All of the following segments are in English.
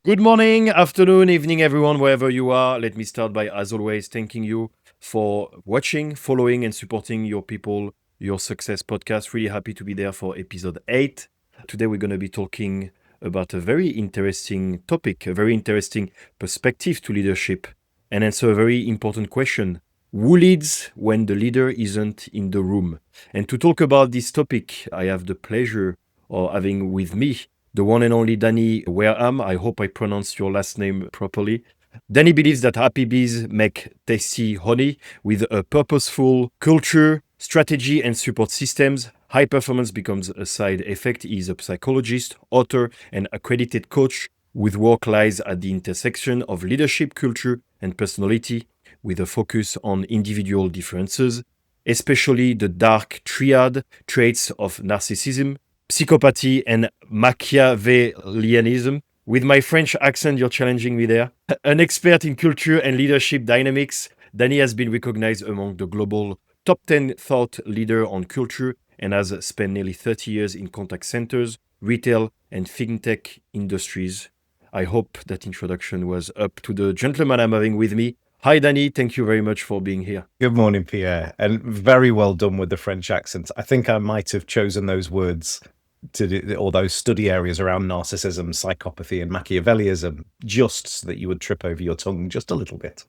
Good morning, afternoon, evening, everyone, wherever you are. Let me start by, as always, thanking you for watching, following, and supporting Your People, Your Success podcast. Really happy to be there for episode 8. Today, we're going to be talking about a very interesting topic, a very interesting perspective to leadership, and answer a very important question. Who leads when the leader isn't in the room? And to talk about this topic, I have the pleasure of having with me the one and only Danny Wareham. I hope I pronounced your last name properly. Danny believes that happy bees make tasty honey with a purposeful culture, strategy, and support systems. High performance becomes a side effect. He is a psychologist, author, and accredited coach with work lies at the intersection of leadership, culture, and personality, with a focus on individual differences, especially the dark triad traits of narcissism, psychopathy, and machiavellianism. With my French accent, you're challenging me there. An expert in culture and leadership dynamics, Danny has been recognized among the global top 10 thought leader on culture and has spent nearly 30 years in contact centers, retail, and fintech industries. I hope that introduction was up to the gentleman I'm having with me. Hi, Danny. Thank you very much for being here. Good morning, Pierre, and very well done with the French accent. I think I might have chosen those words to do, or those study areas around narcissism, psychopathy, and machiavellianism, just so that you would trip over your tongue just a little bit.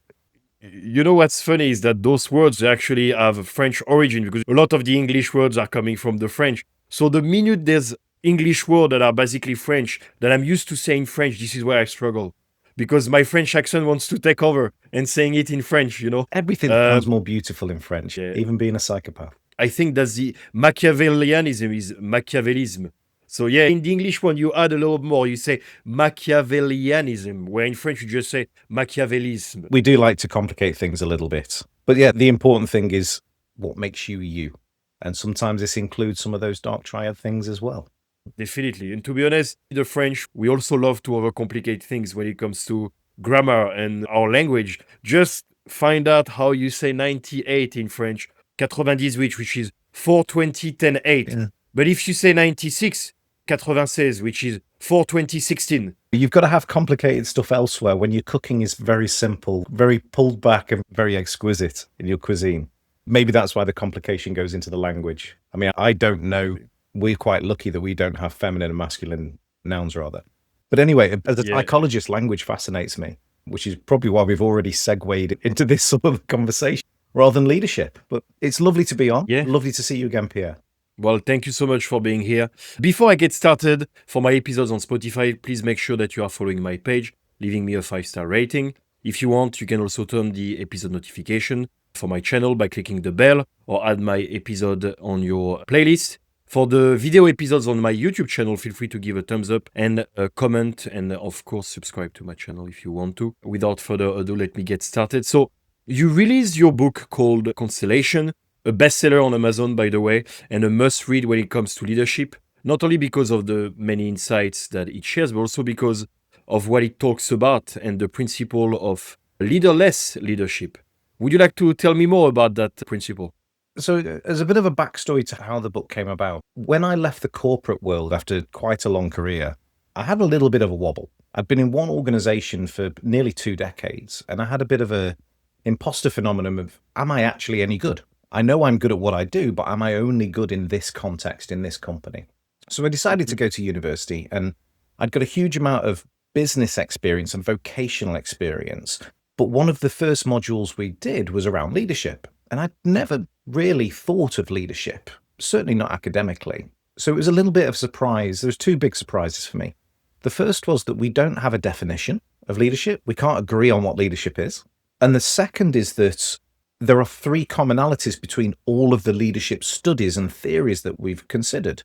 You know what's funny is that those words actually have a French origin because a lot of the English words are coming from the French. So the minute there's English words that are basically French that I'm used to saying French, this is where I struggle because my French accent wants to take over and saying it in French. Everything Uh, sounds more beautiful in French, yeah, even being a psychopath. I think that's the Machiavellianism is Machiavellism. So yeah, in the English one, you add a little more. You say Machiavellianism, where in French you just say Machiavellism. We do like to complicate things a little bit. But yeah, the important thing is what makes you you. And sometimes this includes some of those dark triad things as well. Definitely. And to be honest, the French, we also love to overcomplicate things when it comes to grammar and our language. Just find out how you say 98 in French, 98, which is 420, 10, 8. Yeah. But if you say 96, 96, which is 420, 16. You've got to have complicated stuff elsewhere when your cooking is very simple, very pulled back, and very exquisite in your cuisine. Maybe that's why the complication goes into the language. I mean, I don't know. We're quite lucky that we don't have feminine and masculine nouns, rather. But anyway, as a Yeah. psychologist, language fascinates me, which is probably why we've already segued into this sort of conversation rather than leadership. But it's lovely to be on. Yeah. Lovely to see you again, Pierre. Well, thank you so much for being here. Before I get started, for my episodes on Spotify, please make sure that you are following my page, leaving me a 5-star rating. If you want, you can also turn the episode notification for my channel by clicking the bell or add my episode on your playlist. For the video episodes on my YouTube channel, feel free to give a thumbs up and a comment, and of course, subscribe to my channel if you want to. Without further ado, let me get started. So, you released your book called Constellation, a bestseller on Amazon, by the way, and a must read when it comes to leadership, not only because of the many insights that it shares, but also because of what it talks about and the principle of leaderless leadership. Would you like to tell me more about that principle? So, as a bit of a backstory to how the book came about, when I left the corporate world after quite a long career, I had a little bit of a wobble. I'd been in one organization for nearly 2 decades, and I had a bit of a imposter phenomenon of, am I actually any good? I know I'm good at what I do, but am I only good in this context, in this company? So I decided to go to university, and I'd got a huge amount of business experience and vocational experience. But one of the first modules we did was around leadership. And I'd never really thought of leadership, certainly not academically. So it was a little bit of a surprise. There was 2 big surprises for me. The first was that we don't have a definition of leadership. We can't agree on what leadership is. And the second is that there are 3 commonalities between all of the leadership studies and theories that we've considered,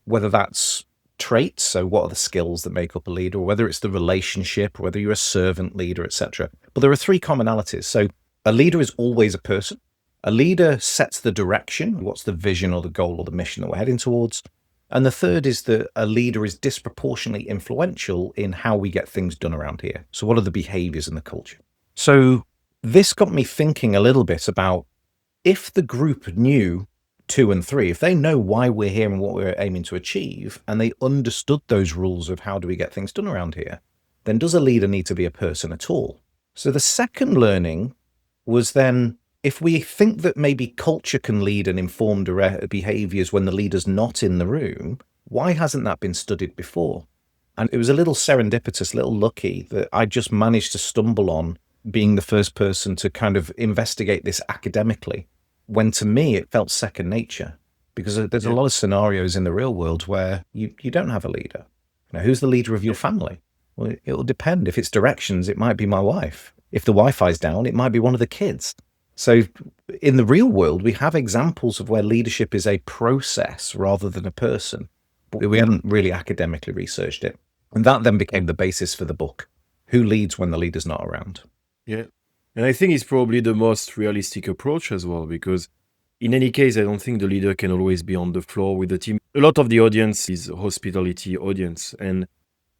whether that's traits, so what are the skills that make up a leader, or whether it's the relationship, whether you're a servant leader, etc. But there are 3 commonalities. So a leader is always a person. A leader sets the direction, what's the vision or the goal or the mission that we're heading towards. And the third is that a leader is disproportionately influential in how we get things done around here. So what are the behaviors in the culture? So this got me thinking a little bit about, if the group knew 2 and 3, if they know why we're here and what we're aiming to achieve, and they understood those rules of how do we get things done around here, then does a leader need to be a person at all? So the second learning was then, if we think that maybe culture can lead and inform behaviors when the leader's not in the room, why hasn't that been studied before? And it was a little serendipitous, little lucky that I just managed to stumble on being the first person to kind of investigate this academically, when to me it felt second nature. Because there's a lot of scenarios in the real world where you don't have a leader. Who's the leader of your family? Well, it will depend. If it's directions, it might be my wife. If the Wi-Fi's down, it might be one of the kids. So in the real world, we have examples of where leadership is a process rather than a person. But we hadn't really academically researched it. And that then became the basis for the book. Who leads when the leader's not around? Yeah. And I think it's probably the most realistic approach as well, because in any case, I don't think the leader can always be on the floor with the team. A lot of the audience is hospitality audience. And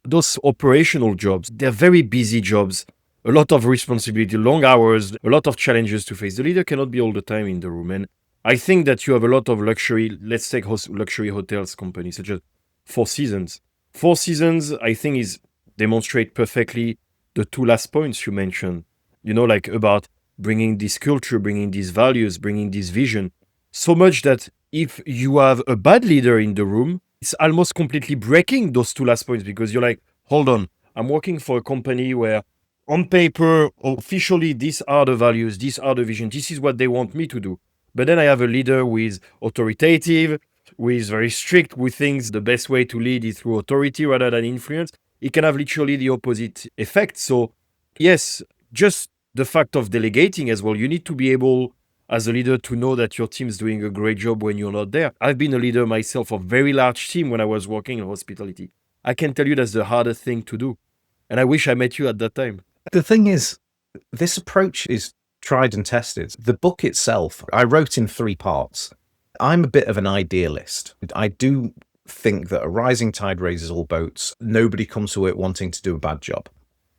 those operational jobs, they're very busy jobs, a lot of responsibility, long hours, a lot of challenges to face. The leader cannot be all the time in the room. And I think that you have a lot of luxury, let's take luxury hotels companies such as Four Seasons. Four Seasons, I think, is demonstrate perfectly the two last points you mentioned, like about bringing this culture, bringing these values, bringing this vision. So much that if you have a bad leader in the room, it's almost completely breaking those two last points, because you're like, hold on, I'm working for a company where on paper, officially, these are the values, these are the vision, this is what they want me to do. But then I have a leader who is authoritative, who is very strict, who thinks the best way to lead is through authority rather than influence. It can have literally the opposite effect. So yes, just the fact of delegating as well, you need to be able as a leader to know that your team is doing a great job when you're not there. I've been a leader myself of a very large team when I was working in hospitality. I can tell you that's the hardest thing to do. And I wish I met you at that time. The thing is, this approach is tried and tested. The book itself, I wrote in 3 parts. I'm a bit of an idealist. I do think that a rising tide raises all boats. Nobody comes to it wanting to do a bad job.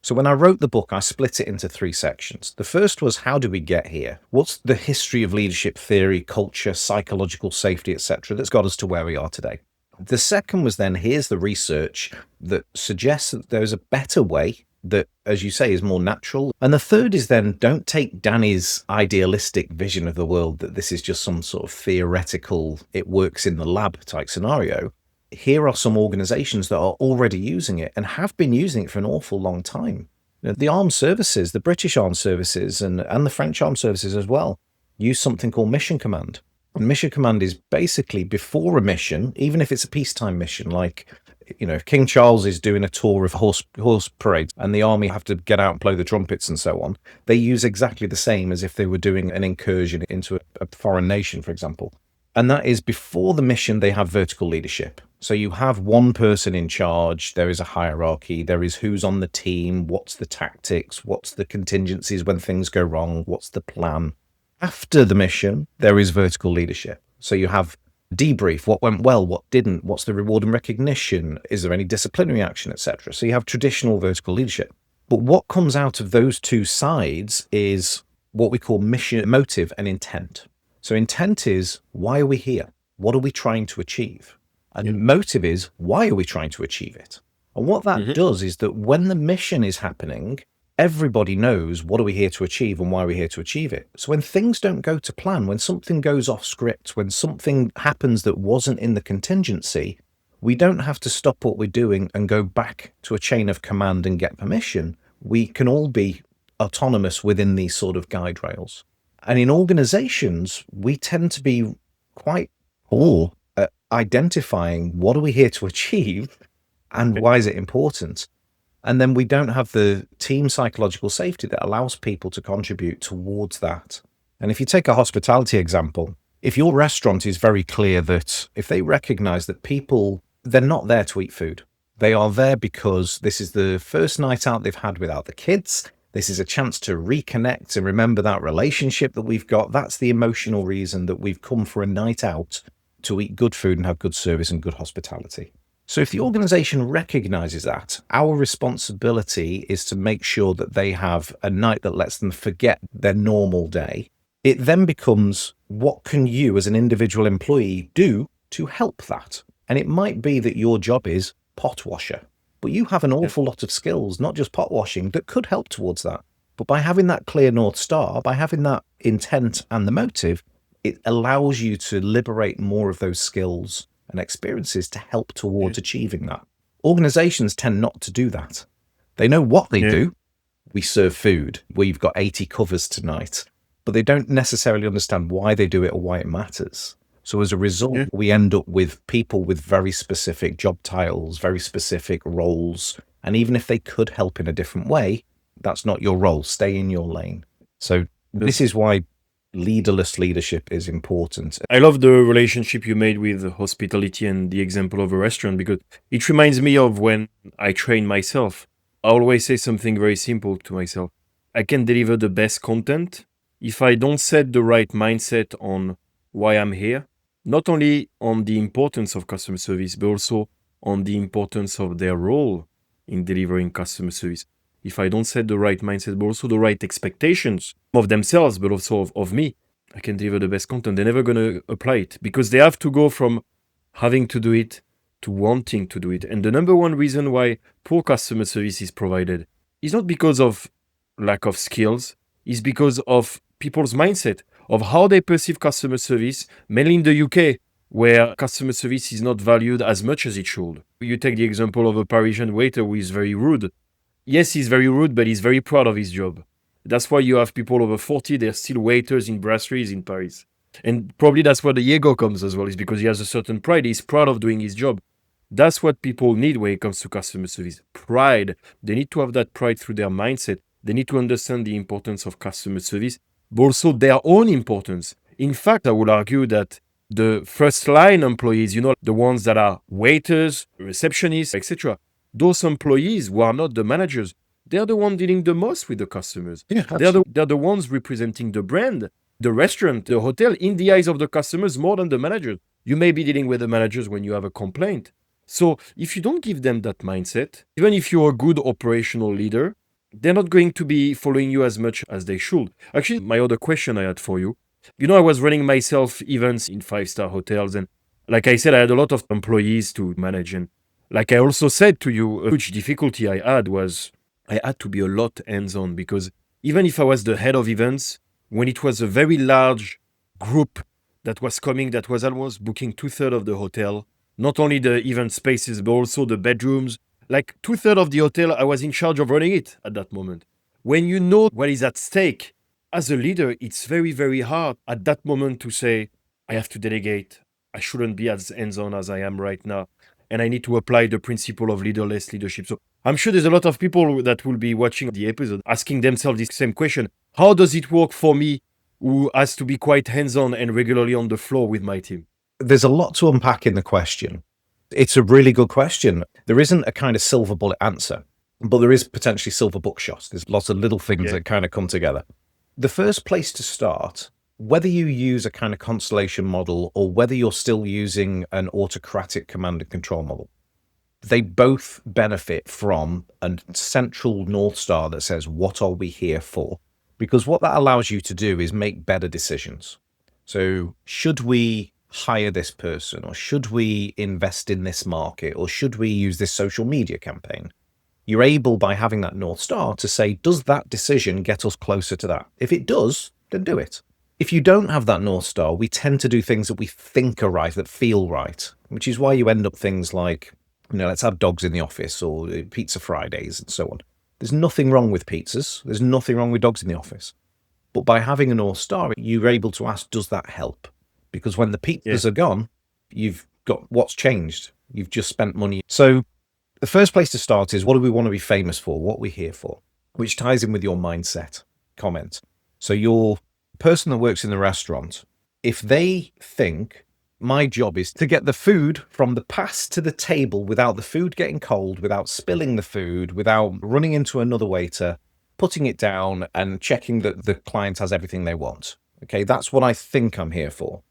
So when I wrote the book, I split it into 3 sections. The first was, how did we get here? What's the history of leadership theory, culture, psychological safety, etc., that's got us to where we are today? The second was then, here's the research that suggests that there's a better way that, as you say, is more natural. And the third is then, don't take Danny's idealistic vision of the world that this is just some sort of theoretical, it works in the lab type scenario. Here are some organizations that are already using it and have been using it for an awful long time. The armed services, the British armed services and the French armed services as well, use something called mission command. And mission command is basically before a mission, even if it's a peacetime mission, like, if King Charles is doing a tour of horse parades and the army have to get out and blow the trumpets and so on, they use exactly the same as if they were doing an incursion into a foreign nation, for example. And that is, before the mission, they have vertical leadership. So you have one person in charge, there is a hierarchy, there is who's on the team, what's the tactics, what's the contingencies when things go wrong, what's the plan. After the mission, there is vertical leadership. So you have debrief, what went well, what didn't, what's the reward and recognition, is there any disciplinary action, etc. So you have traditional vertical leadership. But what comes out of those 2 sides is what we call mission, motive, and intent. So intent is, why are we here? What are we trying to achieve? And motive is, why are we trying to achieve it? And what that does is that when the mission is happening, everybody knows what are we here to achieve and why are we here to achieve it. So when things don't go to plan, when something goes off script, when something happens that wasn't in the contingency, we don't have to stop what we're doing and go back to a chain of command and get permission. We can all be autonomous within these sort of guide rails. And in organizations, we tend to be quite poor at identifying what are we here to achieve and why is it important. And then we don't have the team psychological safety that allows people to contribute towards that. And if you take a hospitality example, if your restaurant is very clear that if they recognize that people, they're not there to eat food. They are there because this is the first night out they've had without the kids. This is a chance to reconnect and remember that relationship that we've got. That's the emotional reason that we've come for a night out to eat good food and have good service and good hospitality. So if the organization recognizes that, our responsibility is to make sure that they have a night that lets them forget their normal day. It then becomes, what can you as an individual employee do to help that? And it might be that your job is pot washer, But you have an awful lot of skills, not just pot washing, that could help towards that. But by having that clear North Star, by having that intent and the motive, it allows you to liberate more of those skills and experiences to help towards achieving that. Organizations tend not to do that. They know what they do. We serve food. We've got 80 covers tonight, but they don't necessarily understand why they do it or why it matters. So as a result, we end up with people with very specific job titles, very specific roles. And even if they could help in a different way, that's not your role. Stay in your lane. So this is why leaderless leadership is important. I love the relationship you made with hospitality and the example of a restaurant, because it reminds me of when I train myself. I always say something very simple to myself. I can deliver the best content if I don't set the right mindset on why I'm here, not only on the importance of customer service, but also on the importance of their role in delivering customer service. If I don't set the right mindset, but also the right expectations of themselves, but also of me, I can deliver the best content. They're never going to apply it because they have to go from having to do it to wanting to do it. And the number one reason why poor customer service is provided is not because of lack of skills, it's because of people's mindset, of how they perceive customer service, mainly in the UK, where customer service is not valued as much as it should. You take the example of a Parisian waiter who is very rude. Yes, he's very rude, but he's very proud of his job. That's why you have people over 40, they're still waiters in brasseries in Paris. And probably that's where the ego comes as well, is because he has a certain pride. He's proud of doing his job. That's what people need when it comes to customer service. Pride. They need to have that pride through their mindset. They need to understand the importance of customer service, but also their own importance. In fact, I would argue that the first line employees, the ones that are waiters, receptionists, etc., those employees who are not the managers, they're the ones dealing the most with the customers. Yeah, they're the ones representing the brand, the restaurant, the hotel in the eyes of the customers more than the managers. You may be dealing with the managers when you have a complaint. So if you don't give them that mindset, even if you're a good operational leader, they're not going to be following you as much as they should. Actually, my other question I had for you, I was running myself events in 5-star hotels. And like I said, I had a lot of employees to manage. And like I also said to you, a huge difficulty I had was I had to be a lot hands-on, because even if I was the head of events, when it was a very large group that was coming, that was almost booking 2/3 of the hotel, not only the event spaces, but also the bedrooms, like 2/3 of the hotel, I was in charge of running it at that moment. When you know what is at stake, as a leader, it's very, very hard at that moment to say, I have to delegate. I shouldn't be as hands-on as I am right now. And I need to apply the principle of leaderless leadership. So I'm sure there's a lot of people that will be watching the episode asking themselves this same question. How does it work for me, who has to be quite hands-on and regularly on the floor with my team? There's a lot to unpack in the question. It's a really good question. There isn't a kind of silver bullet answer, but there is potentially silver buckshots. There's lots of little things that kind of come together. The first place to start, whether you use a kind of Constellation model or whether you're still using an autocratic command and control model, they both benefit from a central North Star that says, what are we here for? Because what that allows you to do is make better decisions. So should we hire this person, or should we invest in this market, or should we use this social media campaign? You're able, by having that North Star, to say, does that decision get us closer to that? If it does, then do it. If you don't have that North Star, we tend to do things that we think are right, that feel right, which is why you end up things like, let's have dogs in the office, or pizza Fridays and so on. There's nothing wrong with pizzas. There's nothing wrong with dogs in the office. But by having a North Star, you're able to ask, does that help? Because when the pizzas are gone, you've got what's changed. You've just spent money. So the first place to start is, what do we want to be famous for? What are we here for? Which ties in with your mindset comment. So your person that works in the restaurant, if they think my job is to get the food from the pass to the table without the food getting cold, without spilling the food, without running into another waiter, putting it down and checking that the client has everything they want. Okay, that's what I think I'm here for.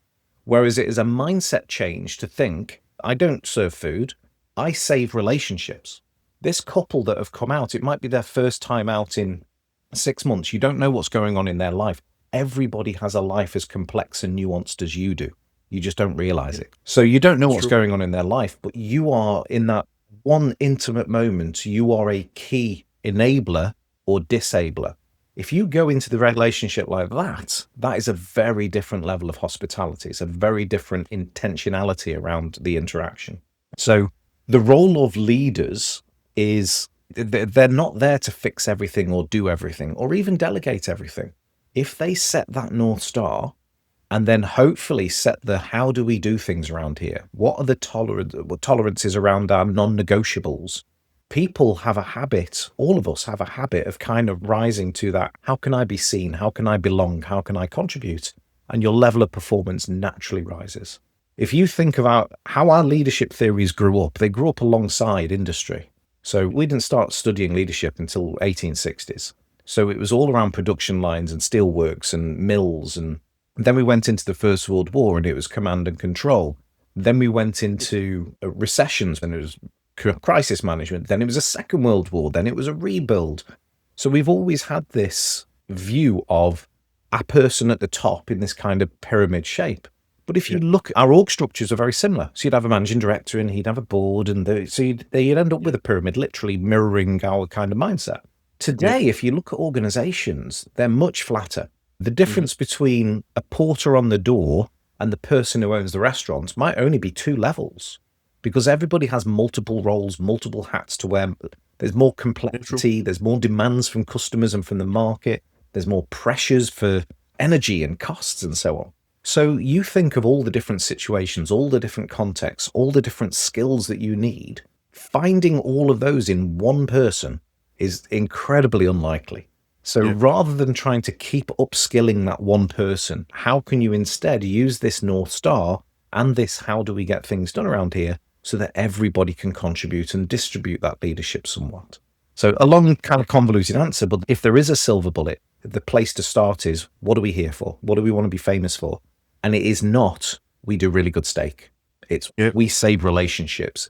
Whereas it is a mindset change to think, I don't serve food, I save relationships. This couple that have come out, it might be their first time out in 6 months. You don't know what's going on in their life. Everybody has a life as complex and nuanced as you do. You just don't realize it. So you don't know what's going on in their life, but you are in that one intimate moment, you are a key enabler or disabler. If you go into the relationship like that, that is a very different level of hospitality. It's a very different intentionality around the interaction. So the role of leaders is they're not there to fix everything or do everything or even delegate everything. If they set that North Star and then hopefully set the how do we do things around here? What are the tolerances around our non-negotiables? People have a habit, all of us have a habit of kind of rising to that. How can I be seen? How can I belong? How can I contribute? And your level of performance naturally rises. If you think about how our leadership theories grew up, they grew up alongside industry. So we didn't start studying leadership until 1860s. So it was all around production lines and steelworks and mills. And then we went into the First World War and it was command and control. Then we went into recessions and it was crisis management. Then it was a Second World War. Then it was a rebuild. So we've always had this view of a person at the top in this kind of pyramid shape. But if you look, our org structures are very similar. So you'd have a managing director and he'd have a board, and so you'd end up with a pyramid literally mirroring our kind of mindset. Today, if you look at organizations, they're much flatter. The difference between a porter on the door and the person who owns the restaurant might only be 2 levels, because everybody has multiple roles, multiple hats to wear. There's more complexity, there's more demands from customers and from the market, there's more pressures for energy and costs and so on. So you think of all the different situations, all the different contexts, all the different skills that you need. Finding all of those in one person is incredibly unlikely. So rather than trying to keep upskilling that one person, how can you instead use this North Star and this how do we get things done around here so that everybody can contribute and distribute that leadership somewhat? So a long kind of convoluted answer, but if there is a silver bullet, the place to start is, what are we here for? What do we want to be famous for? And it is not, we do really good steak. It's we save relationships.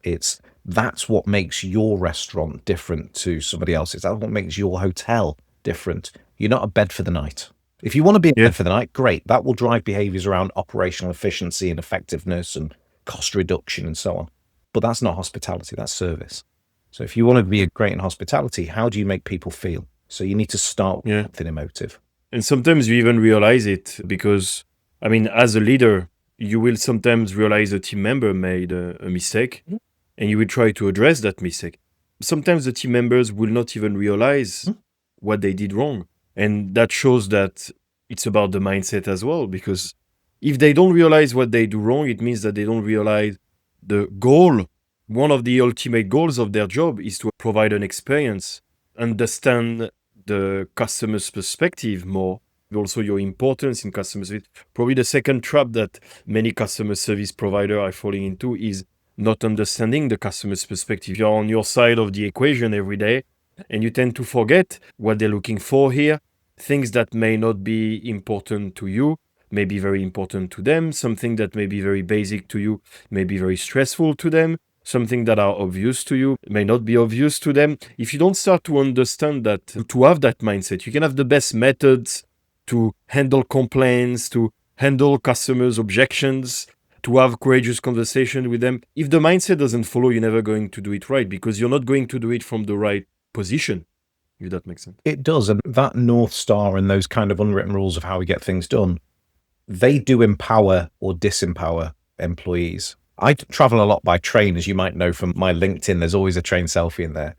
That's what makes your restaurant different to somebody else's. That's what makes your hotel different. You're not a bed for the night. If you want to be a bed for the night, great. That will drive behaviors around operational efficiency and effectiveness and cost reduction and so on. But that's not hospitality, that's service. So if you want to be great in hospitality, how do you make people feel? So you need to start with something emotive. And sometimes you even realize it because, I mean, as a leader, you will sometimes realize a team member made a mistake and you will try to address that mistake. Sometimes the team members will not even realize what they did wrong. And that shows that it's about the mindset as well, because if they don't realize what they do wrong, it means that they don't realize the goal. One of the ultimate goals of their job is to provide an experience, understand the customer's perspective more, also your importance in customer service. Probably the second trap that many customer service providers are falling into is not understanding the customer's perspective. You're on your side of the equation every day, and you tend to forget what they're looking for here. Things that may not be important to you may be very important to them. Something that may be very basic to you may be very stressful to them. Something that are obvious to you may not be obvious to them. If you don't start to understand that, to have that mindset, you can have the best methods to handle complaints, to handle customers' objections, to have courageous conversation with them. If the mindset doesn't follow, you're never going to do it right, because you're not going to do it from the right position, if that makes sense. It does. And that North Star and those kind of unwritten rules of how we get things done, they do empower or disempower employees. I travel a lot by train, as you might know from my LinkedIn. There's always a train selfie in there.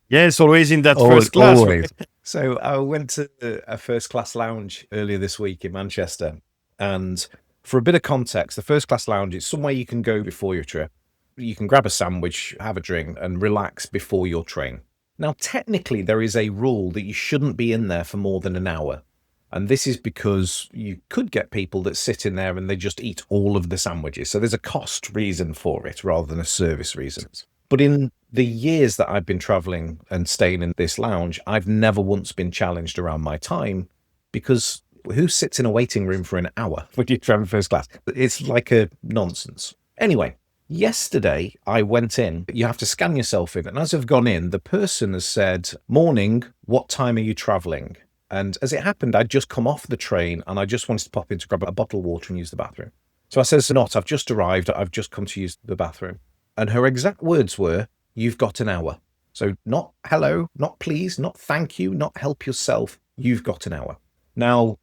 Yes, always in that first class. Always. So I went to a first class lounge earlier this week in Manchester. And for a bit of context, the first class lounge is somewhere you can go before your trip. You can grab a sandwich, have a drink, and relax before your train. Now, technically, there is a rule that you shouldn't be in there for more than an hour. And this is because you could get people that sit in there and they just eat all of the sandwiches. So there's a cost reason for it rather than a service reason. But in the years that I've been traveling and staying in this lounge, I've never once been challenged around my time, because who sits in a waiting room for an hour when you travel first class? It's like a nonsense. Anyway, yesterday I went in. You have to scan yourself in. And as I've gone in, the person has said, "Morning, what time are you traveling?" And as it happened, I'd just come off the train and I just wanted to pop in to grab a bottle of water and use the bathroom. So I says, "Not, I've just arrived. I've just come to use the bathroom." And her exact words were, you've got an hour. So not hello, not please, not thank you, not help yourself. You've got an hour. Now,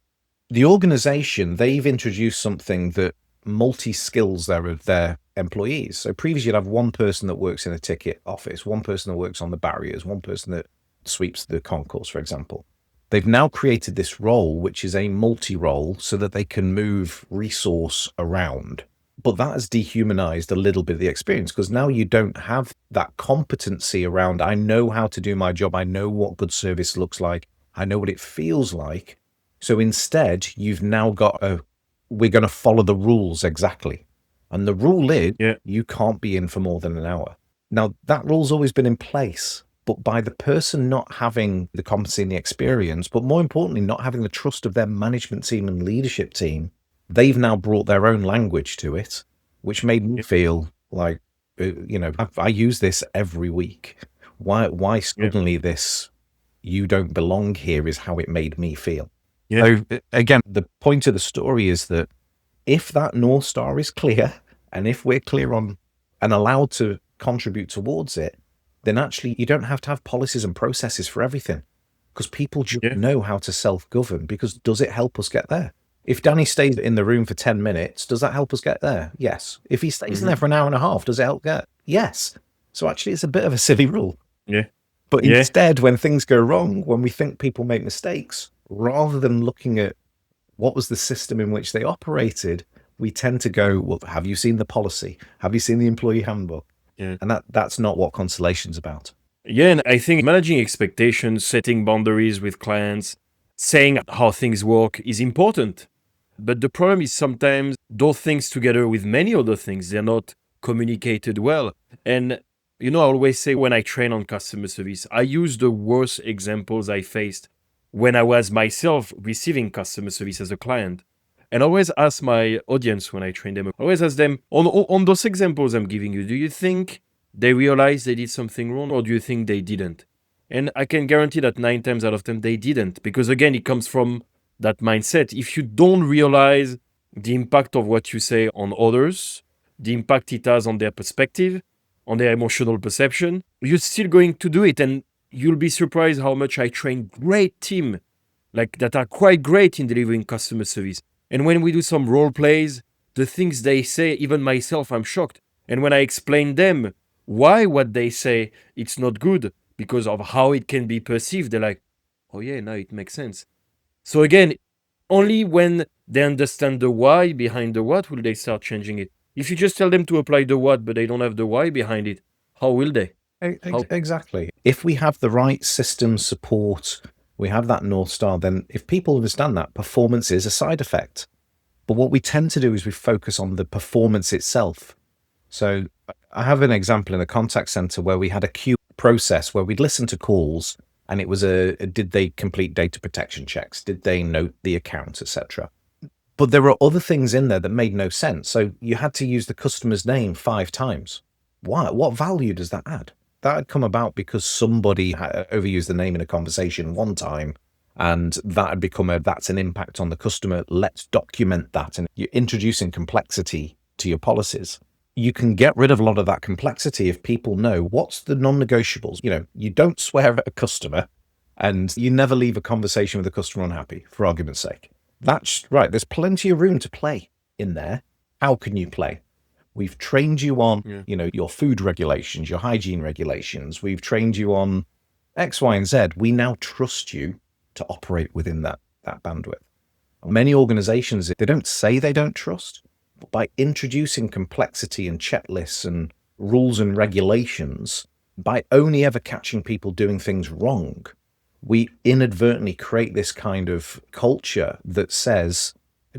the organization, they've introduced something that multi-skills their employees. So previously you'd have one person that works in a ticket office, one person that works on the barriers, one person that sweeps the concourse, for example. They've now created this role, which is a multi-role, so that they can move resource around. But that has dehumanized a little bit of the experience, because now you don't have that competency around, I know how to do my job, I know what good service looks like, I know what it feels like. So instead, you've now got we're going to follow the rules exactly. And the rule is, you can't be in for more than an hour. Now, that rule's always been in place, but by the person not having the competency and the experience, but more importantly, not having the trust of their management team and leadership team, they've now brought their own language to it, which made me feel like, I use this every week. Why suddenly this, you don't belong here, is how it made me feel. So again, the point of the story is that if that North Star is clear, and if we're clear on and allowed to contribute towards it, then actually you don't have to have policies and processes for everything, because people just know how to self-govern. Because does it help us get there? If Danny stays in the room for 10 minutes, does that help us get there? Yes. If he stays in there for an hour and a half, does it help get? Yes. So actually it's a bit of a silly rule. But instead, when things go wrong, when we think people make mistakes, rather than looking at what was the system in which they operated, we tend to go, well, have you seen the policy? Have you seen the employee handbook? And that's not what Constellation's about. And I think managing expectations, setting boundaries with clients, saying how things work is important. But the problem is sometimes those things together with many other things, they're not communicated well. And I always say when I train on customer service, I use the worst examples I faced when I was myself receiving customer service as a client. And I always ask my audience when I train them, I always ask them, on those examples I'm giving you, do you think they realized they did something wrong, or do you think they didn't? And I can guarantee that 9 times out of 10, they didn't. Because again, it comes from that mindset. If you don't realize the impact of what you say on others, the impact it has on their perspective, on their emotional perception, you're still going to do it. And you'll be surprised how much I train great team, like that are quite great in delivering customer service. And when we do some role plays, the things they say, even myself, I'm shocked. And when I explain them why what they say, it's not good because of how it can be perceived, they're like, oh yeah, now it makes sense. So again, only when they understand the why behind the what will they start changing it. If you just tell them to apply the what, but they don't have the why behind it, how will they? Exactly. If we have the right system support, we have that North Star, then if people understand that, performance is a side effect. But what we tend to do is we focus on the performance itself. So I have an example in a contact center where we had a queue process where we'd listen to calls, and it was did they complete data protection checks? Did they note the account, etc.? But there were other things in there that made no sense. So you had to use the customer's name 5 times. Why? What value does that add? That had come about because somebody had overused the name in a conversation one time, and that had become that's an impact on the customer. Let's document that. And you're introducing complexity to your policies. You can get rid of a lot of that complexity if people know what's the non-negotiables. You don't swear at a customer, and you never leave a conversation with a customer unhappy, for argument's sake. That's right. There's plenty of room to play in there. How can you play? We've trained you on, your food regulations, your hygiene regulations. We've trained you on X, Y, and Z. We now trust you to operate within that bandwidth. Many organizations, they don't say they don't trust, but by introducing complexity and checklists and rules and regulations, by only ever catching people doing things wrong, we inadvertently create this kind of culture that says,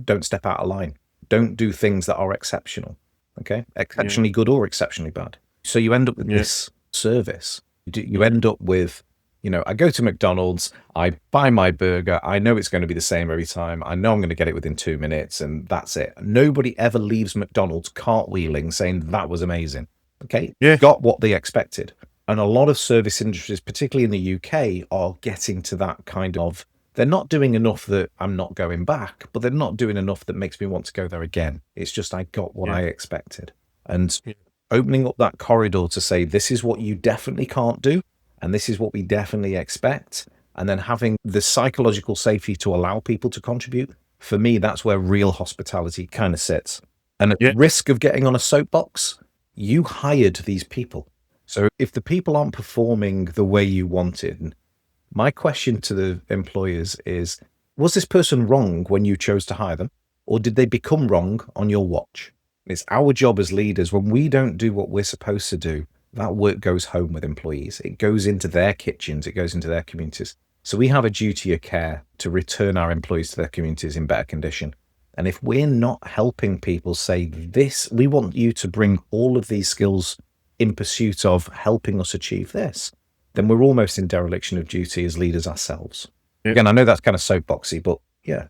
don't step out of line. Don't do things that are exceptional. Okay, exceptionally good or exceptionally bad. So you end up with this service. You end up with, I go to McDonald's, I buy my burger, I know it's going to be the same every time. I know I'm going to get it within 2 minutes, and that's it. Nobody ever leaves McDonald's cartwheeling saying that was amazing. Okay, got what they expected. And a lot of service industries, particularly in the UK, are getting to that kind of, they're not doing enough that I'm not going back, but they're not doing enough that makes me want to go there again. It's just I got what I expected. And opening up that corridor to say, this is what you definitely can't do, and this is what we definitely expect, and then having the psychological safety to allow people to contribute, for me, that's where real hospitality kind of sits. And at Yeah. risk of getting on a soapbox, you hired these people. So if the people aren't performing the way you wanted, my question to the employers is, was this person wrong when you chose to hire them? Or did they become wrong on your watch? It's our job as leaders, when we don't do what we're supposed to do, that work goes home with employees. It goes into their kitchens, it goes into their communities. So we have a duty of care to return our employees to their communities in better condition. And if we're not helping people say this, we want you to bring all of these skills in pursuit of helping us achieve this, then we're almost in dereliction of duty as leaders ourselves. Yeah. Again, I know that's kind of soapboxy, but yeah.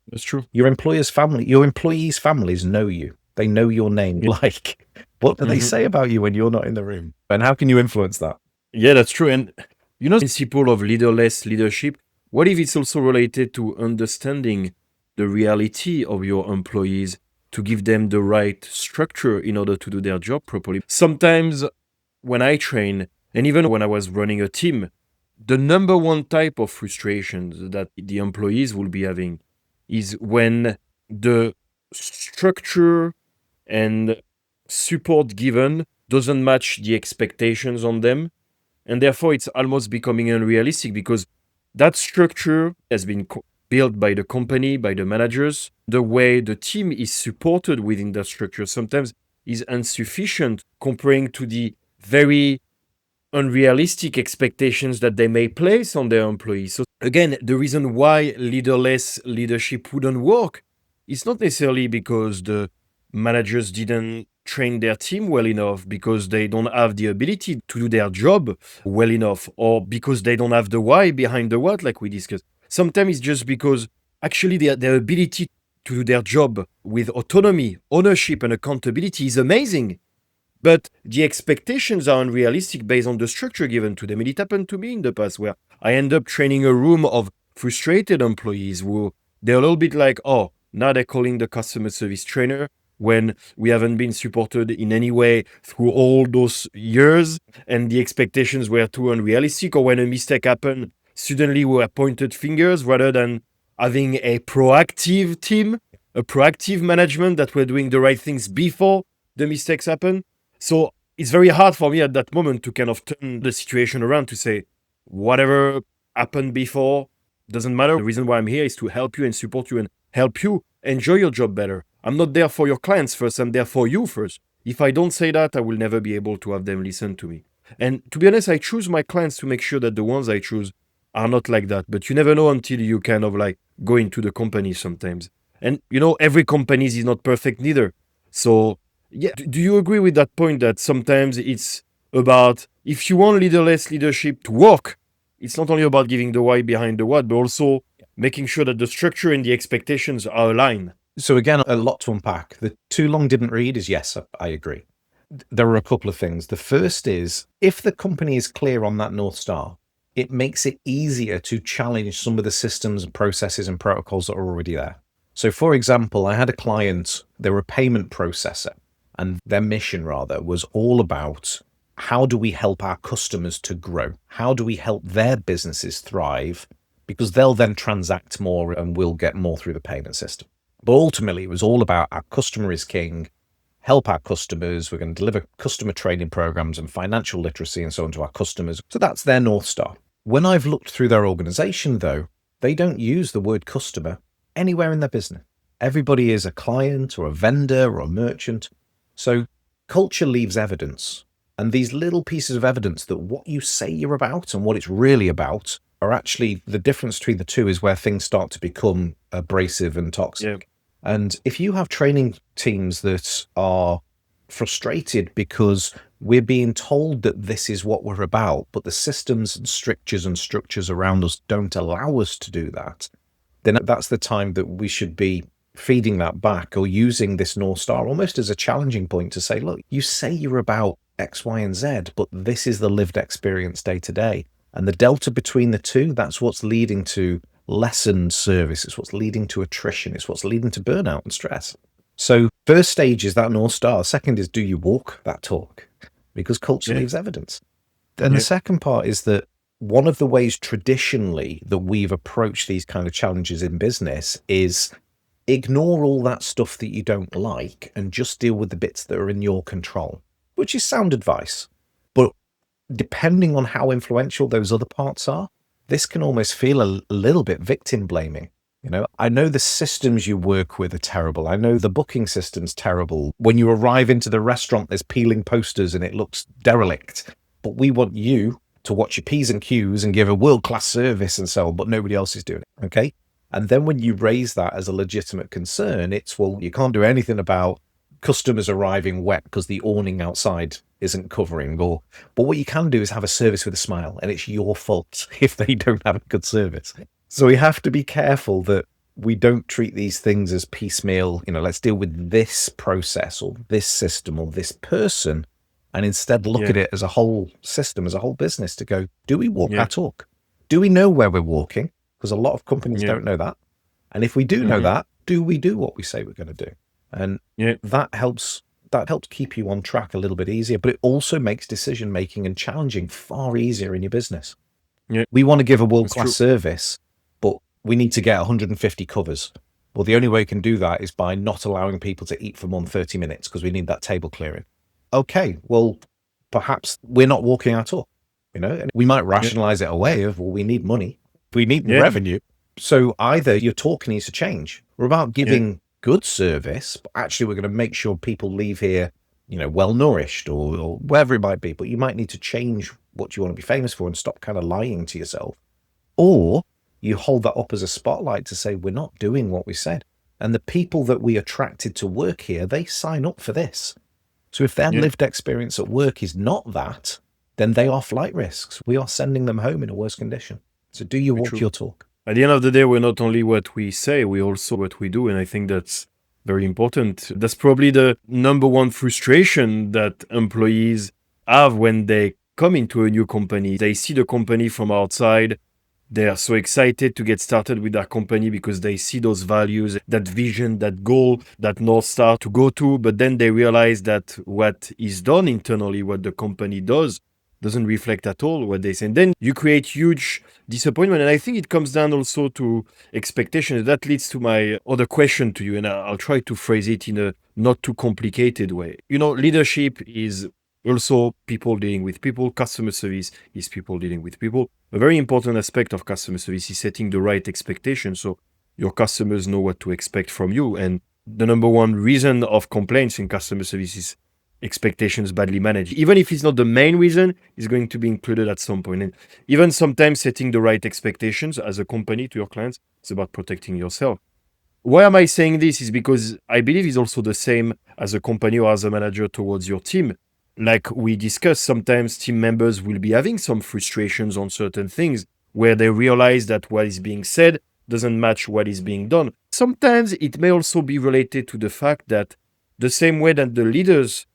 That's true. Your employees' families know you. They know your name. Yeah. Like, what do they say about you when you're not in the room? And how can you influence that? Yeah, that's true. And you know, the principle of leaderless leadership, what if it's also related to understanding the reality of your employees to give them the right structure in order to do their job properly? Sometimes when I train, and even when I was running a team, the number one type of frustrations that the employees will be having is when the structure and support given doesn't match the expectations on them. And therefore, it's almost becoming unrealistic because that structure has been built by the company, by the managers. The way the team is supported within that structure sometimes is insufficient comparing to the very unrealistic expectations that they may place on their employees. So again, the reason why leaderless leadership wouldn't work is not necessarily because the managers didn't train their team well enough, because they don't have the ability to do their job well enough, or because they don't have the why behind the what, like we discussed. Sometimes it's just because actually their ability to do their job with autonomy, ownership, and accountability is amazing. But the expectations are unrealistic based on the structure given to them. And it happened to me in the past where I end up training a room of frustrated employees who they're a little bit like, oh, now they're calling the customer service trainer when we haven't been supported in any way through all those years and the expectations were too unrealistic, or when a mistake happened, suddenly we were pointed fingers rather than having a proactive team, a proactive management that were doing the right things before the mistakes happen. So it's very hard for me at that moment to kind of turn the situation around to say, whatever happened before doesn't matter. The reason why I'm here is to help you and support you and help you enjoy your job better. I'm not there for your clients first, I'm there for you first. If I don't say that, I will never be able to have them listen to me. And to be honest, I choose my clients to make sure that the ones I choose are not like that. But you never know until you kind of like go into the company sometimes. And you know, every company is not perfect neither. So yeah, do you agree with that point that sometimes it's about, if you want leaderless leadership to work, it's not only about giving the why behind the what, but also making sure that the structure and the expectations are aligned? So again, a lot to unpack. The too long didn't read is yes, I agree. There are a couple of things. The first is, if the company is clear on that North Star, it makes it easier to challenge some of the systems and processes and protocols that are already there. So for example, I had a client, they were a payment processor, and their mission rather was all about, how do we help our customers to grow? How do we help their businesses thrive? Because they'll then transact more and we'll get more through the payment system. But ultimately, it was all about our customer is king, help our customers. We're going to deliver customer training programs and financial literacy and so on to our customers. So that's their North Star. When I've looked through their organization, though, they don't use the word customer anywhere in their business. Everybody is a client or a vendor or a merchant. So culture leaves evidence. And these little pieces of evidence that what you say you're about and what it's really about are actually, the difference between the two is where things start to become abrasive and toxic. Yeah. And if you have training teams that are frustrated because we're being told that this is what we're about, but the systems and structures around us don't allow us to do that, then that's the time that we should be feeding that back or using this North Star almost as a challenging point to say, look, you say you're about X, Y, and Z, but this is the lived experience day to day. And the delta between the two, that's what's leading to lessened service. It's what's leading to attrition. It's what's leading to burnout and stress. So first stage is that North Star. Second is, do you walk that talk? Because culture Yeah. leaves evidence. And Yeah. the second part is that one of the ways traditionally that we've approached these kind of challenges in business is ignore all that stuff that you don't like and just deal with the bits that are in your control, which is sound advice. But depending on how influential those other parts are, this can almost feel a little bit victim blaming. I know the systems you work with are terrible. I know the booking system's terrible. When you arrive into the restaurant, there's peeling posters and it looks derelict. But we want you to watch your P's and Q's and give a world-class service and so on, but nobody else is doing it, okay? And then when you raise that as a legitimate concern, it's, well, you can't do anything about customers arriving wet because the awning outside isn't covering, but what you can do is have a service with a smile, and it's your fault if they don't have a good service. So we have to be careful that we don't treat these things as piecemeal, let's deal with this process or this system or this person, and instead look at it as a whole system, as a whole business, to go, do we walk our talk? Do we know where we're walking? Because a lot of companies don't know that. And if we do know that, do we do what we say we're going to do? And that helps keep you on track a little bit easier, but it also makes decision making and challenging far easier in your business. We want to give a world-class service, but we need to get 150 covers. Well, the only way we can do that is by not allowing people to eat for more than 30 minutes because we need that table clearing. Okay, well, perhaps we're not walking our talk, and we might rationalize it away of, well, we need money, we need revenue. So either your talk needs to change. We're about giving good service, but actually we're going to make sure people leave here, well nourished or wherever it might be. But you might need to change what you want to be famous for and stop kind of lying to yourself. Or you hold that up as a spotlight to say, we're not doing what we said. And the people that we attracted to work here, they sign up for this. So if their lived experience at work is not that, then they are flight risks. We are sending them home in a worse condition. So do you walk your talk? At the end of the day, we're not only what we say, we also what we do. And I think that's very important. That's probably the number one frustration that employees have when they come into a new company. They see the company from outside. They are so excited to get started with their company because they see those values, that vision, that goal, that North Star to go to. But then they realize that what is done internally, what the company does, doesn't reflect at all what they say. And then you create huge disappointment. And I think it comes down also to expectations. That leads to my other question to you. And I'll try to phrase it in a not too complicated way. Leadership is also people dealing with people. Customer service is people dealing with people. A very important aspect of customer service is setting the right expectations so your customers know what to expect from you. And the number one reason of complaints in customer service is expectations badly managed. Even if it's not the main reason, it's going to be included at some point. And even sometimes setting the right expectations as a company to your clients, it's about protecting yourself. Why am I saying this? Is because I believe it's also the same as a company or as a manager towards your team. Like we discussed, sometimes team members will be having some frustrations on certain things where they realize that what is being said doesn't match what is being done. Sometimes it may also be related to the fact that the same way that the leaders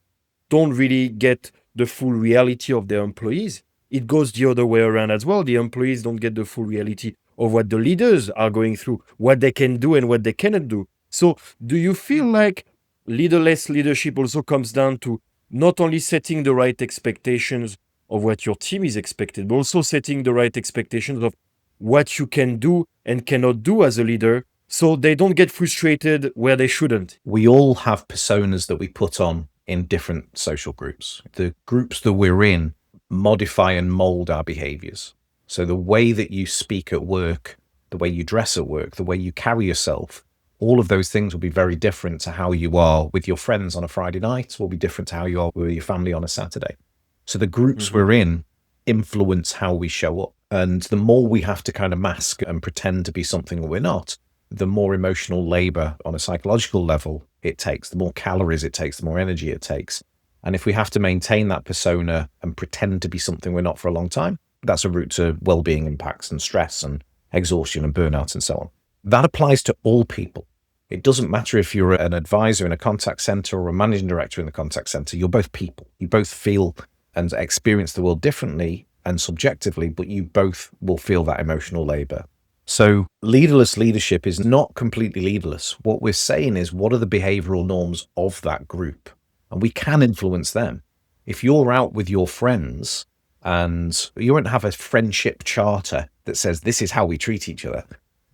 don't really get the full reality of their employees, it goes the other way around as well. The employees don't get the full reality of what the leaders are going through, what they can do and what they cannot do. So do you feel like leaderless leadership also comes down to not only setting the right expectations of what your team is expected, but also setting the right expectations of what you can do and cannot do as a leader so they don't get frustrated where they shouldn't? We all have personas that we put on in different social groups. The groups that we're in modify and mold our behaviors. So the way that you speak at work, the way you dress at work, the way you carry yourself, all of those things will be very different to how you are with your friends on a Friday night, will be different to how you are with your family on a Saturday. So the groups we're in influence how we show up. And the more we have to kind of mask and pretend to be something that we're not, the more emotional labor on a psychological level it takes, the more calories it takes, the more energy it takes. And if we have to maintain that persona and pretend to be something we're not for a long time, that's a route to well-being impacts and stress and exhaustion and burnout and so on. That applies to all people. It doesn't matter if you're an advisor in a contact center or a managing director in the contact center. You're both people. You both feel and experience the world differently and subjectively, but you both will feel that emotional labor. So leaderless leadership is not completely leaderless. What we're saying is, what are the behavioral norms of that group? And we can influence them. If you're out with your friends and you won't have a friendship charter that says this is how we treat each other,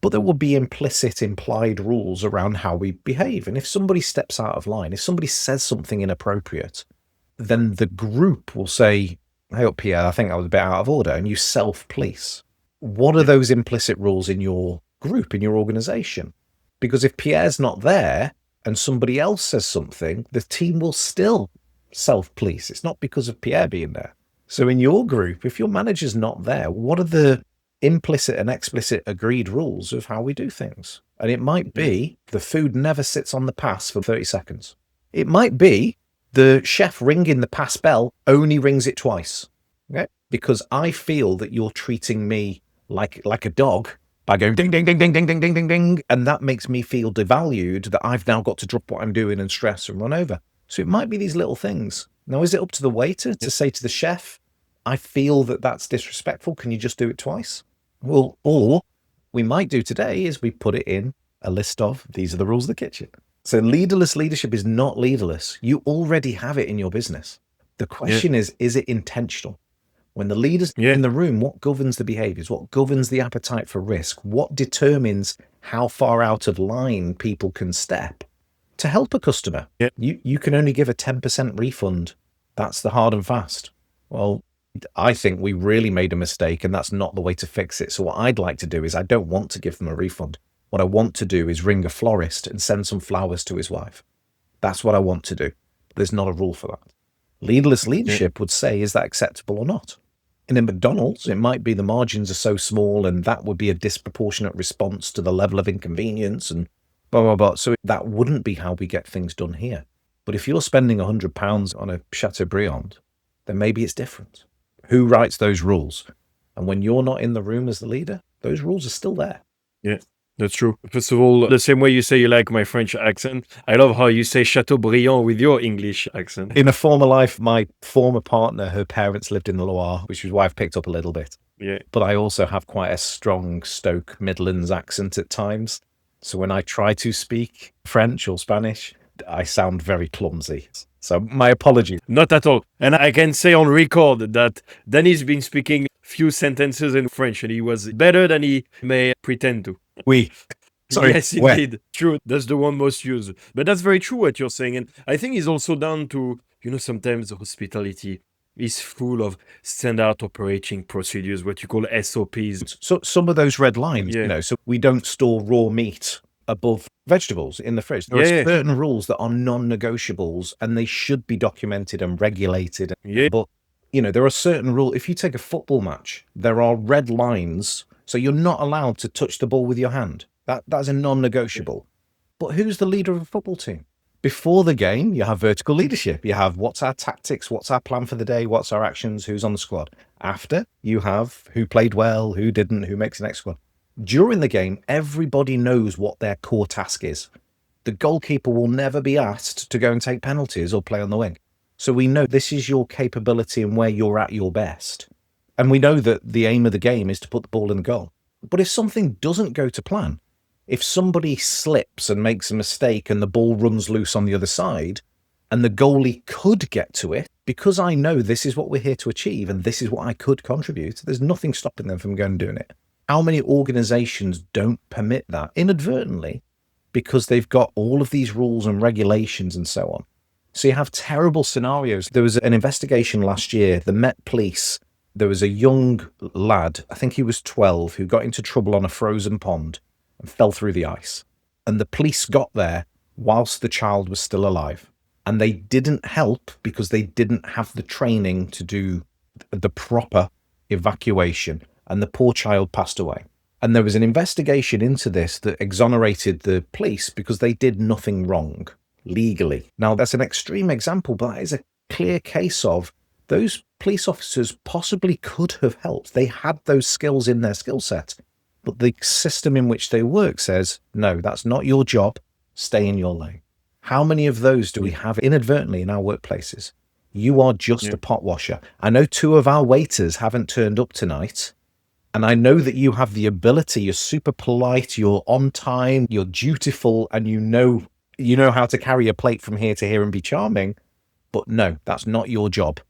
but there will be implicit, implied rules around how we behave. And if somebody steps out of line, if somebody says something inappropriate, then the group will say, hey, up Pierre, I think that was a bit out of order, and you self-police. What are those implicit rules in your group, in your organization? Because if Pierre's not there and somebody else says something, the team will still self-police. It's not because of Pierre being there. So in your group, if your manager's not there, what are the implicit and explicit agreed rules of how we do things? And it might be the food never sits on the pass for 30 seconds. It might be the chef ringing the pass bell only rings it twice. Okay? Because I feel that you're treating me like a dog by going ding, ding, ding, ding, ding, ding, ding, ding, ding. And that makes me feel devalued, that I've now got to drop what I'm doing and stress and run over. So it might be these little things. Now, is it up to the waiter to say to the chef, I feel that that's disrespectful. Can you just do it twice? Well, all we might do today is we put it in a list of, these are the rules of the kitchen. So leaderless leadership is not leaderless. You already have it in your business. The question is it intentional? When the leader's in the room, what governs the behaviors? What governs the appetite for risk? What determines how far out of line people can step to help a customer? You can only give a 10% refund. That's the hard and fast. Well, I think we really made a mistake, and that's not the way to fix it. So what I'd like to do is, I don't want to give them a refund. What I want to do is ring a florist and send some flowers to his wife. That's what I want to do. There's not a rule for that. Leaderless leadership would say, is that acceptable or not? And in McDonald's, it might be the margins are so small and that would be a disproportionate response to the level of inconvenience and blah, blah, blah. So that wouldn't be how we get things done here. But if you're spending £100 on a Chateaubriand, then maybe it's different. Who writes those rules? And when you're not in the room as the leader, those rules are still there. Yeah. That's true. First of all, the same way you say you like my French accent, I love how you say Chateaubriand with your English accent. In a former life, my former partner, her parents lived in the Loire, which is why I've picked up a little bit. Yeah. But I also have quite a strong Stoke Midlands accent at times. So when I try to speak French or Spanish, I sound very clumsy. So my apologies. Not at all. And I can say on record that Danny's been speaking few sentences in French and he was better than he may pretend to. Sorry. Yes, indeed. True. That's the one most used. But that's very true what you're saying. And I think it's also down to, sometimes hospitality is full of standard operating procedures, what you call SOPs. So some of those red lines, so we don't store raw meat above vegetables in the fridge. There are certain rules that are non-negotiables and they should be documented and regulated. But, there are certain rules. If you take a football match, there are red lines. So you're not allowed to touch the ball with your hand. That's a non-negotiable. But who's the leader of a football team? Before the game, you have vertical leadership. You have what's our tactics, what's our plan for the day, what's our actions, who's on the squad. After, you have who played well, who didn't, who makes the next squad. During the game, everybody knows what their core task is. The goalkeeper will never be asked to go and take penalties or play on the wing. So we know this is your capability and where you're at your best. And we know that the aim of the game is to put the ball in the goal. But if something doesn't go to plan, if somebody slips and makes a mistake and the ball runs loose on the other side, and the goalie could get to it, because I know this is what we're here to achieve and this is what I could contribute, there's nothing stopping them from going and doing it. How many organizations don't permit that inadvertently because they've got all of these rules and regulations and so on? So you have terrible scenarios. There was an investigation last year, the Met Police. There was a young lad, I think he was 12, who got into trouble on a frozen pond and fell through the ice. And the police got there whilst the child was still alive. And they didn't help because they didn't have the training to do the proper evacuation. And the poor child passed away. And there was an investigation into this that exonerated the police because they did nothing wrong legally. Now, that's an extreme example, but that is a clear case of those police officers possibly could have helped. They had those skills in their skill set, but the system in which they work says, no, that's not your job. Stay in your lane. How many of those do we have inadvertently in our workplaces? You are just a pot washer. I know 2 of our waiters haven't turned up tonight And I know that you have the ability, you're super polite, you're on time, you're dutiful, and you know how to carry a plate from here to here and be charming. But no, that's not your job.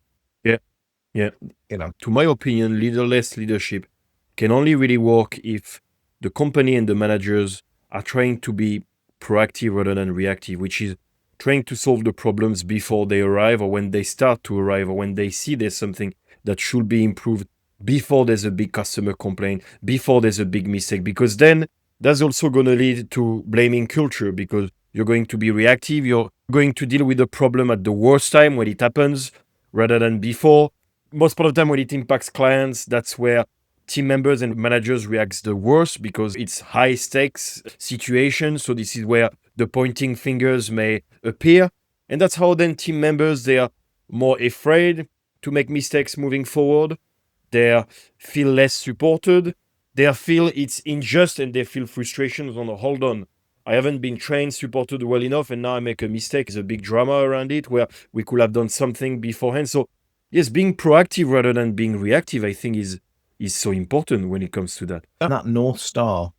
Yeah. To my opinion, leaderless leadership can only really work if the company and the managers are trying to be proactive rather than reactive, which is trying to solve the problems before they arrive, or when they start to arrive, or when they see there's something that should be improved before there's a big customer complaint, before there's a big mistake, because then that's also going to lead to blaming culture, because you're going to be reactive. You're going to deal with the problem at the worst time when it happens rather than before. Most part of the time when it impacts clients, that's where team members and managers react the worst, because it's high stakes situation. So this is where the pointing fingers may appear. And that's how then team members, they are more afraid to make mistakes moving forward. They feel less supported. They feel it's unjust, and they feel frustrations on, hold on, I haven't been trained, supported well enough, and now I make a mistake. There's a big drama around it where we could have done something beforehand. So yes, being proactive rather than being reactive, I think is so important when it comes to that. And that North Star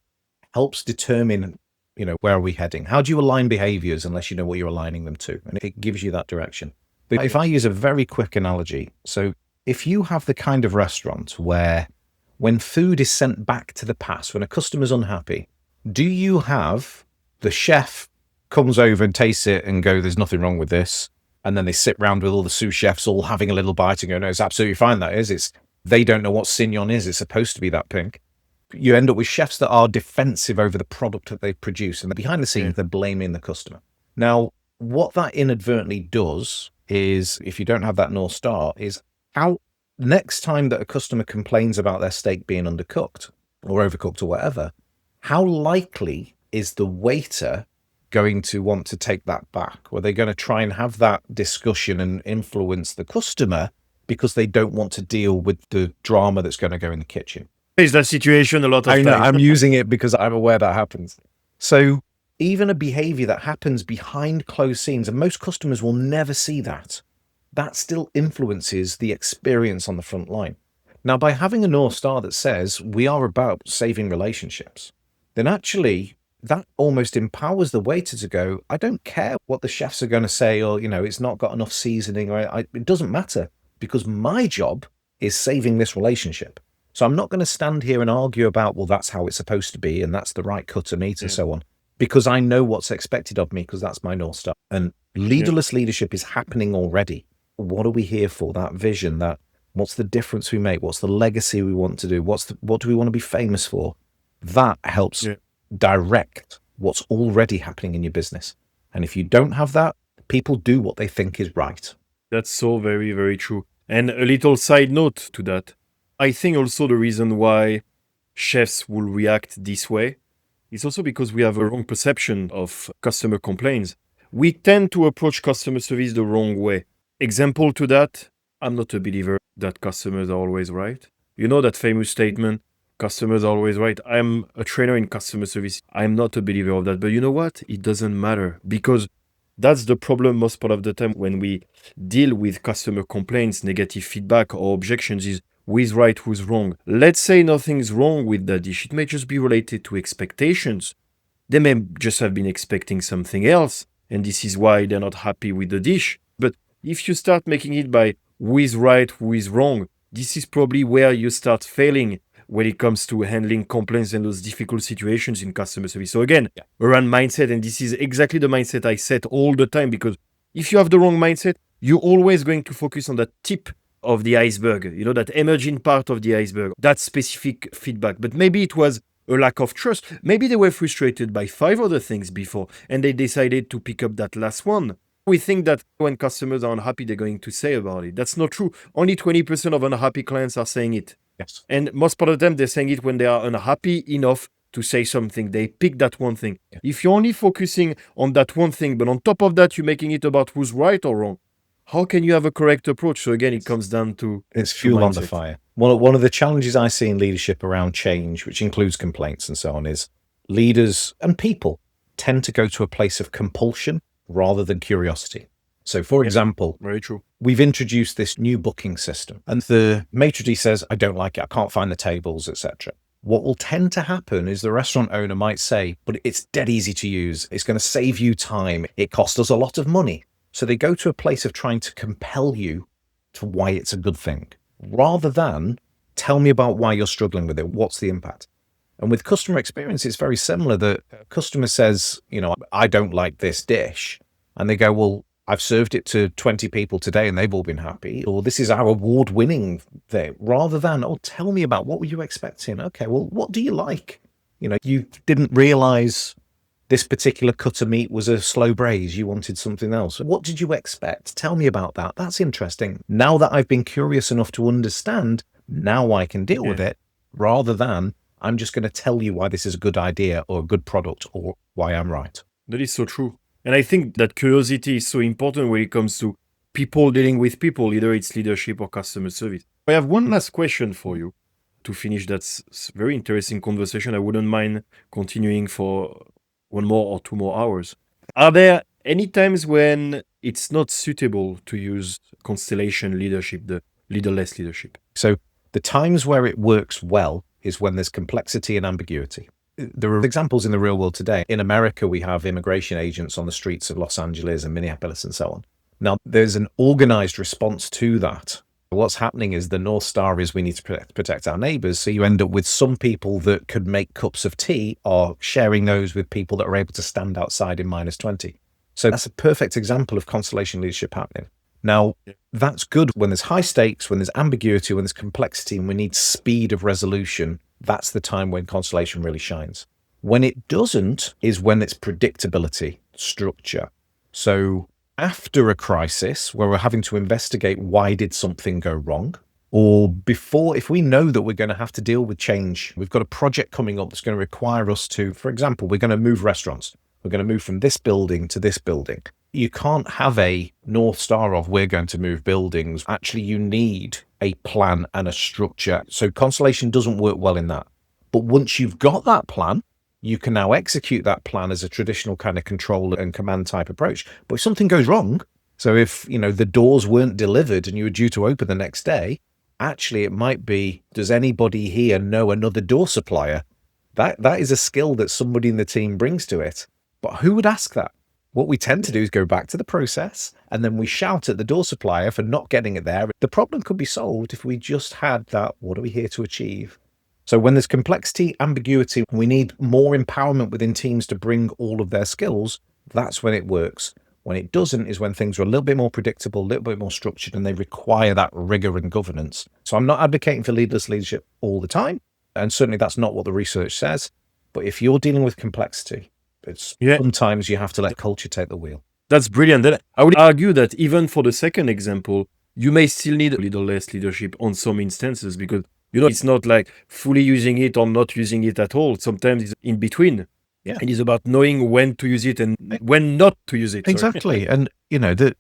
helps determine, where are we heading? How do you align behaviors unless you know what you're aligning them to? And it gives you that direction. But if I use a very quick analogy, so if you have the kind of restaurant where when food is sent back to the past, when a customer's unhappy, do you have the chef comes over and tastes it and go, there's nothing wrong with this? And then they sit round with all the sous chefs all having a little bite and go, no, it's absolutely fine. That is, they don't know what Signon is. It's supposed to be that pink. You end up with chefs that are defensive over the product that they produce. And behind the scenes, they're blaming the customer. Now, what that inadvertently does is, if you don't have that North Star, is how next time that a customer complains about their steak being undercooked or overcooked or whatever, how likely is the waiter going to want to take that back? Or are they going to try and have that discussion and influence the customer because they don't want to deal with the drama that's going to go in the kitchen? Is that situation a lot of times? I'm using it because I'm aware that happens. So even a behavior that happens behind closed scenes, and most customers will never see that still influences the experience on the front line. Now, by having a North Star that says we are about saving relationships, then actually that almost empowers the waiter to go, I don't care what the chefs are going to say, or, it's not got enough seasoning, or it doesn't matter, because my job is saving this relationship. So I'm not going to stand here and argue about, well, that's how it's supposed to be, and that's the right cut of meat and so on, because I know what's expected of me, because that's my North Star. And leaderless leadership is happening already. What are we here for? That vision, what's the difference we make? What's the legacy we want to do? What do we want to be famous for? That helps direct what's already happening in your business. And if you don't have that, people do what they think is right. That's so very, very true. And a little side note to that. I think also the reason why chefs will react this way is also because we have a wrong perception of customer complaints. We tend to approach customer service the wrong way. Example to that, I'm not a believer that customers are always right. You know that famous statement, customers are always right. I'm a trainer in customer service. I'm not a believer of that. But you know what? It doesn't matter, because that's the problem most part of the time when we deal with customer complaints, negative feedback or objections is who is right, who's wrong. Let's say nothing's wrong with that dish. It may just be related to expectations. They may just have been expecting something else, and this is why they're not happy with the dish. But if you start making it by who is right, who is wrong, this is probably where you start failing when it comes to handling complaints and those difficult situations in customer service. So again, around mindset, and this is exactly the mindset I set all the time, because if you have the wrong mindset, you're always going to focus on the tip of the iceberg, that emerging part of the iceberg, that specific feedback. But maybe it was a lack of trust. Maybe they were frustrated by 5 other things before, and they decided to pick up that last one. We think that when customers are unhappy, they're going to say about it. That's not true. Only 20% of unhappy clients are saying it. Yes. And most part of them, they're saying it when they are unhappy enough to say something. They pick that one thing. Yeah. If you're only focusing on that one thing, but on top of that, you're making it about who's right or wrong, how can you have a correct approach? So again, it comes down to it's fuel on the fire. One of the challenges I see in leadership around change, which includes complaints and so on, is leaders and people tend to go to a place of compulsion rather than curiosity. So for example, Very true. we've introduced this new booking system and the maitre d' says, I don't like it. I can't find the tables, etc. What will tend to happen is the restaurant owner might say, but it's dead easy to use. It's going to save you time. It costs us a lot of money. So they go to a place of trying to compel you to why it's a good thing, rather than tell me about why you're struggling with it. What's the impact? And with customer experience, it's very similar. The customer says, I don't like this dish. And they go, well, I've served it to 20 people today and they've all been happy. Or this is our award-winning thing. Rather than, tell me about what were you expecting? Okay, well, what do you like? You didn't realize this particular cut of meat was a slow braise. You wanted something else. What did you expect? Tell me about that. That's interesting. Now that I've been curious enough to understand, now I can deal with it, rather than I'm just going to tell you why this is a good idea or a good product or why I'm right. That is so true. And I think that curiosity is so important when it comes to people dealing with people, either it's leadership or customer service. I have one last question for you to finish that very interesting conversation. I wouldn't mind continuing for 1 more or 2 more hours. Are there any times when it's not suitable to use Constellation leadership, the leaderless leadership? So the times where it works well is when there's complexity and ambiguity. There are examples in the real world today. In America, we have immigration agents on the streets of Los Angeles and Minneapolis and so on. Now, there's an organized response to that. What's happening is the North Star is we need to protect our neighbors. So you end up with some people that could make cups of tea are sharing those with people that are able to stand outside in -20. So that's a perfect example of Constellation leadership happening. Now, that's good when there's high stakes, when there's ambiguity, when there's complexity, and we need speed of resolution. That's the time when Constellation really shines. When it doesn't is when it's predictability, structure. So after a crisis where we're having to investigate why did something go wrong, or before, if we know that we're going to have to deal with change, we've got a project coming up that's going to require us to, for example, we're going to move restaurants. We're going to move from this building to this building. You can't have a North Star of we're going to move buildings. Actually, you need a plan and a structure. So Constellation doesn't work well in that. But once you've got that plan, you can now execute that plan as a traditional kind of control and command type approach. But if something goes wrong, so if the doors weren't delivered and you were due to open the next day, actually it might be, does anybody here know another door supplier? That is a skill that somebody in the team brings to it. But who would ask that? What we tend to do is go back to the process and then we shout at the door supplier for not getting it there. The problem could be solved if we just had that, what are we here to achieve? So when there's complexity, ambiguity, we need more empowerment within teams to bring all of their skills. That's when it works. When it doesn't is when things are a little bit more predictable, a little bit more structured, and they require that rigor and governance. So I'm not advocating for leaderless leadership all the time. And certainly that's not what the research says. But if you're dealing with complexity, sometimes you have to let culture take the wheel. That's brilliant. Then I would argue that even for the second example, you may still need leaderless leadership on some instances because, it's not like fully using it or not using it at all. Sometimes it's in between. Yeah. And it's about knowing when to use it and when not to use it. Exactly. And, the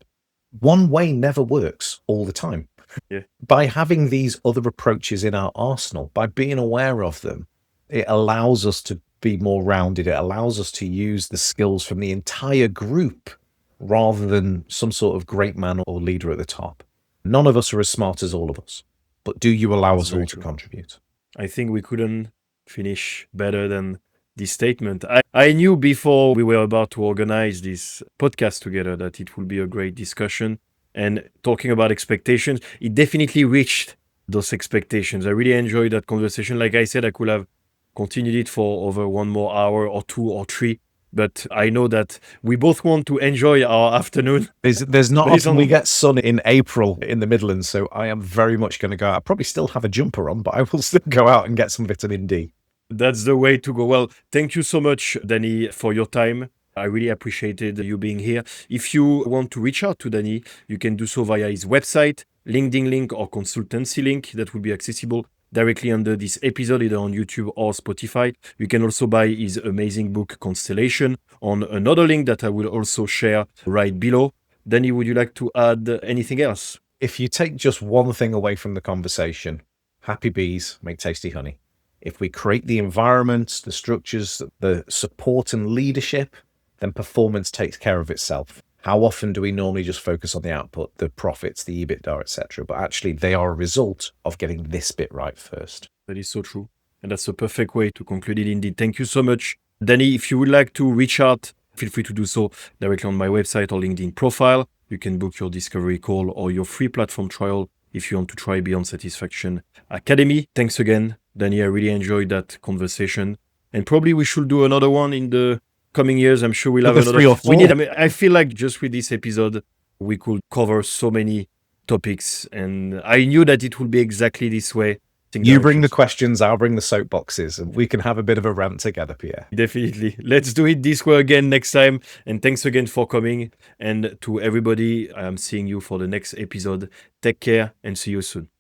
one way never works all the time. Yeah. By having these other approaches in our arsenal, by being aware of them, it allows us to be more rounded. It allows us to use the skills from the entire group rather than some sort of great man or leader at the top. None of us are as smart as all of us, but do you allow us all to contribute? I think we couldn't finish better than this statement. I knew before we were about to organize this podcast together that it would be a great discussion. And talking about expectations, it definitely reached those expectations. I really enjoyed that conversation. Like I said, I could have continued it for over 1 more hour or 2 or 3. But I know that we both want to enjoy our afternoon. There's not often we get sun in April in the Midlands, so I am very much going to go out. I probably still have a jumper on, but I will still go out and get some vitamin D. That's the way to go. Well, thank you so much, Danny, for your time. I really appreciated you being here. If you want to reach out to Danny, you can do so via his website, LinkedIn link or consultancy link that will be accessible directly under this episode, either on YouTube or Spotify. You can also buy his amazing book, Constellation, on another link that I will also share right below. Danny, would you like to add anything else? If you take just one thing away from the conversation, happy bees make tasty honey. If we create the environment, the structures, the support and leadership, then performance takes care of itself. How often do we normally just focus on the output, the profits, the EBITDA, etc.? But actually, they are a result of getting this bit right first. That is so true. And that's a perfect way to conclude it indeed. Thank you so much. Danny, if you would like to reach out, feel free to do so directly on my website or LinkedIn profile. You can book your discovery call or your free platform trial if you want to try Beyond Satisfaction Academy. Thanks again, Danny. I really enjoyed that conversation. And probably we should do another one in the coming years. I'm sure we'll have Another another 3 or 4. I feel like just with this episode, we could cover so many topics. And I knew that it would be exactly this way. You bring the questions, I'll bring the soapboxes, and we can have a bit of a rant together, Pierre. Definitely. Let's do it this way again next time. And thanks again for coming. And to everybody, I'm seeing you for the next episode. Take care and see you soon.